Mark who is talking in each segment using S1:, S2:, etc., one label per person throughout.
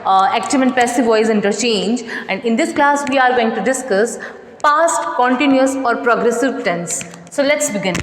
S1: active and passive voice interchange, and in this class we are going to discuss past continuous or progressive tense. So let's begin.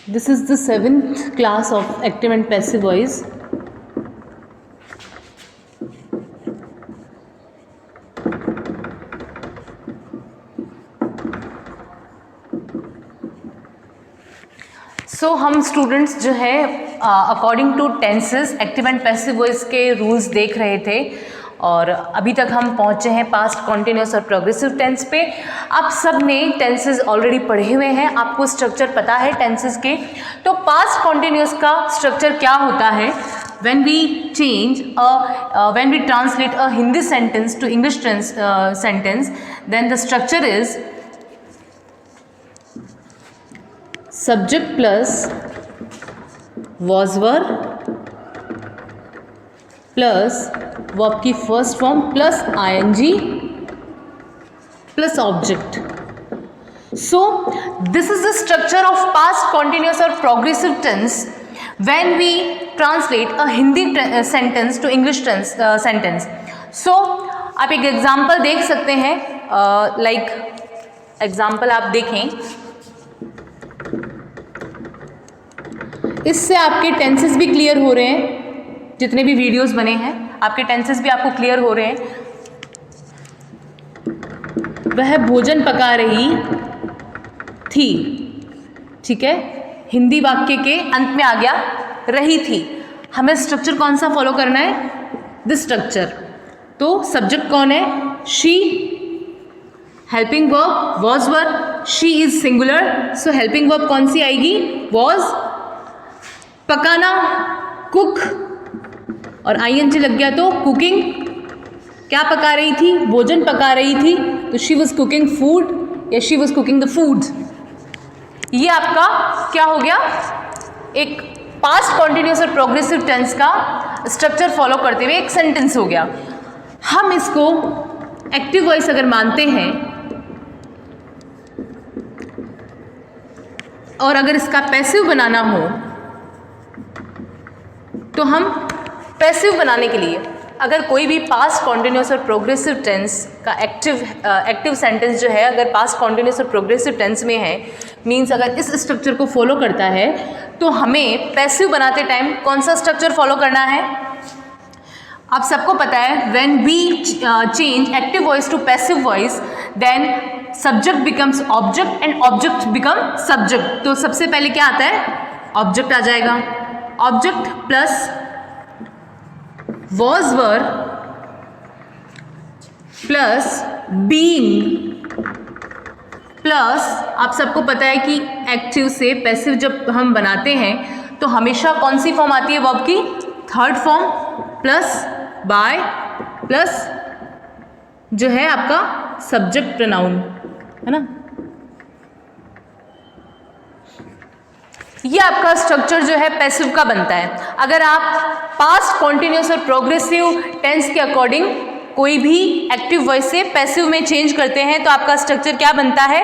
S1: This is the 7th class of active and passive voice. So हम students जो है according to tenses active and passive voice के rules देख रहे थे, और अभी तक हम पहुँचे हैं पास्ट कॉन्टिन्यूस और प्रोग्रेसिव टेंस पे। आप सब ने टेंसेस ऑलरेडी पढ़े हुए हैं, आपको स्ट्रक्चर पता है टेंसेस के। तो पास्ट कॉन्टिन्यूस का स्ट्रक्चर क्या होता है? when we translate a Hindi sentence to English sentence, then the structure is subject plus was were plus verb की first form plus ING plus object. So this is the structure of past continuous और progressive tense when we translate a Hindi sentence to English sentence. So आप एक example देख सकते हैं, example आप देखें, इससे आपके टेंसेस भी क्लियर हो रहे हैं. जितने भी वीडियोस बने हैं आपके टेंसेस भी आपको क्लियर हो रहे हैं. वह भोजन पका रही थी, ठीक है, हिंदी वाक्य के अंत में आ गया रही थी. हमें स्ट्रक्चर कौन सा फॉलो करना है? This structure. तो सब्जेक्ट कौन है? She. Helping verb was were. She is singular, so helping verb कौन सी आएगी? वॉज. पकाना कुक, और आईएनजी लग गया तो कुकिंग. क्या पका रही थी? भोजन पका रही थी, तो शी वॉज कुकिंग फूड या she was cooking the food. ये आपका क्या हो गया? एक पास्ट कॉन्टिन्यूस और प्रोग्रेसिव टेंस का स्ट्रक्चर फॉलो करते हुए एक सेंटेंस हो गया. हम इसको एक्टिव वॉइस अगर मानते हैं और अगर इसका पैसिव बनाना हो तो हम पैसिव बनाने के लिए अगर कोई भी पास्ट कॉन्टिन्यूस और प्रोग्रेसिव टेंस का एक्टिव सेंटेंस जो है अगर पास्ट कॉन्टिन्यूस और प्रोग्रेसिव टेंस में है, मींस अगर इस स्ट्रक्चर को फॉलो करता है, तो हमें पैसिव बनाते टाइम कौन सा स्ट्रक्चर फॉलो करना है? आप सबको पता है, when we change active voice to passive voice then subject becomes object and object become subject. तो सबसे पहले क्या आता है? ऑब्जेक्ट आ जाएगा. Object plus was were plus being plus, आप सबको पता है कि एक्टिव से पैसिव जब हम बनाते हैं तो हमेशा कौन सी फॉर्म आती है वर्ब की? Third form. Plus by plus जो है आपका सब्जेक्ट प्रोनाउन, है ना. ये आपका स्ट्रक्चर जो है पैसिव का बनता है. अगर आप पास्ट कॉन्टिन्यूस और प्रोग्रेसिव टेंस के अकॉर्डिंग कोई भी एक्टिव वॉइस से पैसिव में चेंज करते हैं तो आपका स्ट्रक्चर क्या बनता है?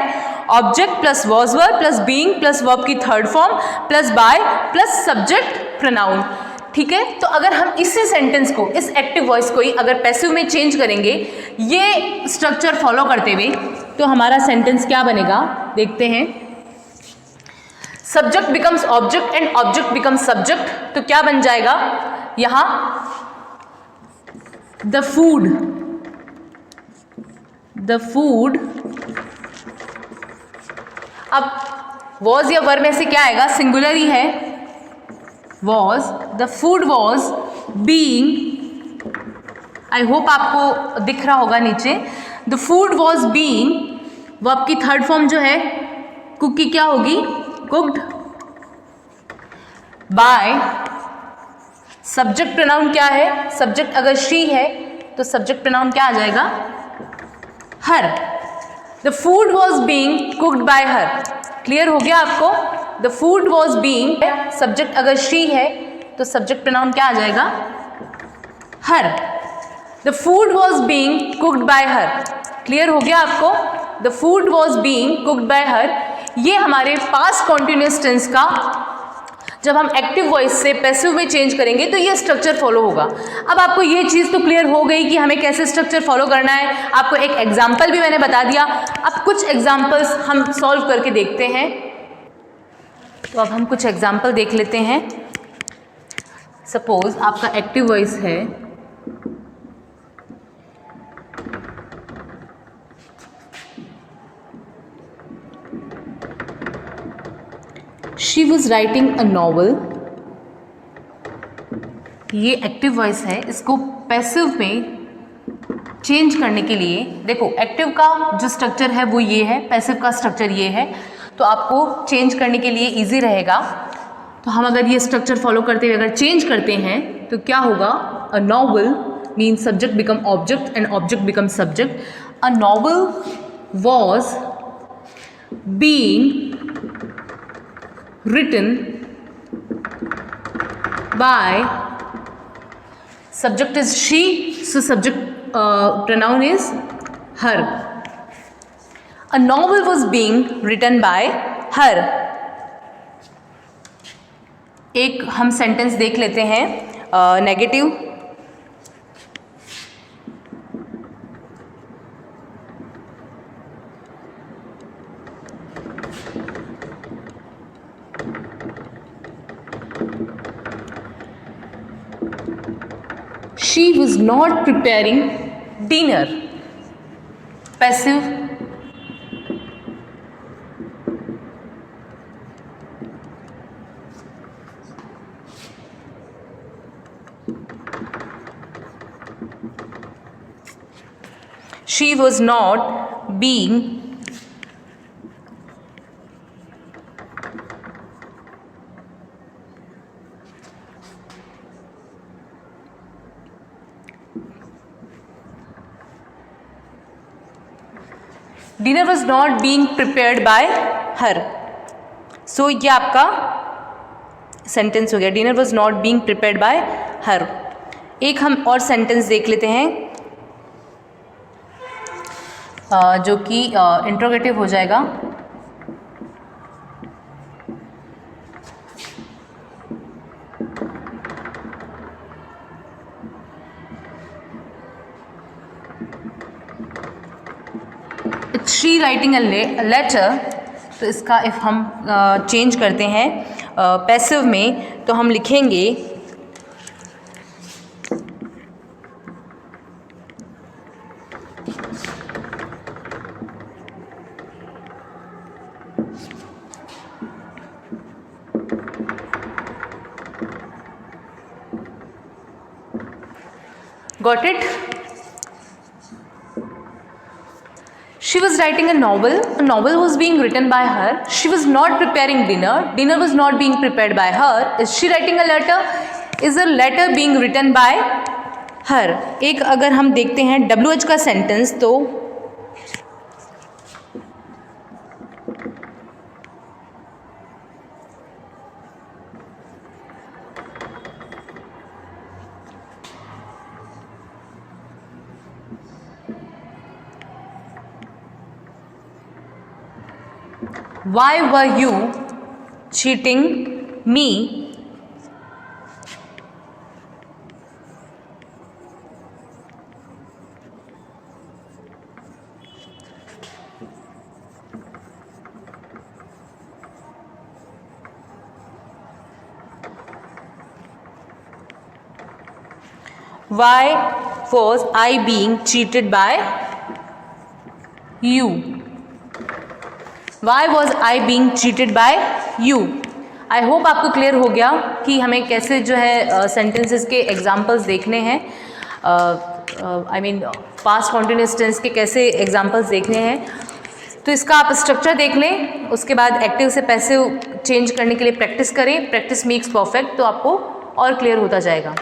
S1: Object plus was were plus being plus verb की third form plus by plus subject pronoun. ठीक है. तो अगर हम इसी सेंटेंस को, इस एक्टिव वॉइस को ही अगर पैसिव में चेंज करेंगे ये स्ट्रक्चर फॉलो करते हुए, तो हमारा सेंटेंस क्या बनेगा? देखते हैं. Subject becomes object and object becomes subject. तो क्या बन जाएगा यहां? The food. The food. अब वॉज या वर में से क्या आएगा? सिंगुलर ही है. Was. The food was being. I hope आपको दिख रहा होगा नीचे. The food was being. Verb की थर्ड फॉर्म जो है कुक की क्या होगी? कुक्ड. बाय. सब्जेक्ट प्रोनाउन क्या है? सब्जेक्ट अगर शी है तो सब्जेक्ट प्रोनाउन क्या आ जाएगा? Her. The food was being cooked by her. Clear हो गया आपको? The food was being, subject अगर शी है तो सब्जेक्ट प्रोनाउन क्या आ जाएगा? Her. The food was being cooked by her. Clear हो गया आपको? The food was being cooked by her, ये हमारे पास्ट कॉन्टिन्यूअस टेंस का जब हम एक्टिव वॉइस से पैसिव में चेंज करेंगे तो ये स्ट्रक्चर फॉलो होगा। अब आपको ये चीज़ तो क्लियर हो गई कि हमें कैसे स्ट्रक्चर फॉलो करना है। आपको एक एग्जाम्पल भी मैंने बता दिया। अब कुछ एग्जाम्पल्स हम सॉल्व करके देखते हैं। तो अब हम कुछ एग्जाम्पल देख लेते हैं। सपोज आपका एक्टिव वॉइस है, she was writing a novel. ये एक्टिव वॉइस है, इसको पैसिव में चेंज करने के लिए देखो, एक्टिव का जो स्ट्रक्चर है वो ये है, पैसिव का स्ट्रक्चर ये है, तो आपको चेंज करने के लिए इजी रहेगा। तो हम अगर ये स्ट्रक्चर फॉलो करते हुए अगर चेंज करते हैं तो क्या होगा? A novel mean subject become object and object become subject. A novel was being written by, subject is she, so subject pronoun is her. A novel was being written by her. एक हम sentence देख लेते हैं negative. She was not preparing dinner. Passive. She was not being dinner was not being prepared by her. So ये आपका sentence हो गया, dinner was not being prepared by her. एक हम और सेंटेंस देख लेते हैं जो कि इंट्रोगेटिव हो जाएगा। शी राइटिंग अ लेटर, तो इसका इफ़ हम चेंज करते हैं पैसिव में तो हम लिखेंगे got it? She was writing a novel. A novel was being written by her. She was not preparing dinner. Dinner was not being prepared by her. Is she writing a letter? Is a letter being written by her? एक अगर हम देखते हैं WH का sentence तो Why were you cheating me? Why was I being cheated by you? Why was I being cheated by you? I hope आपको clear हो गया कि हमें कैसे जो है सेंटेंसेस के एग्जाम्पल्स देखने हैं, I mean past continuous tense के कैसे एग्जाम्पल्स देखने हैं। तो इसका आप स्ट्रक्चर देख लें, उसके बाद एक्टिव से पैसिव चेंज करने के लिए प्रैक्टिस करें। प्रैक्टिस मेक्स परफेक्ट, तो आपको और क्लियर होता जाएगा।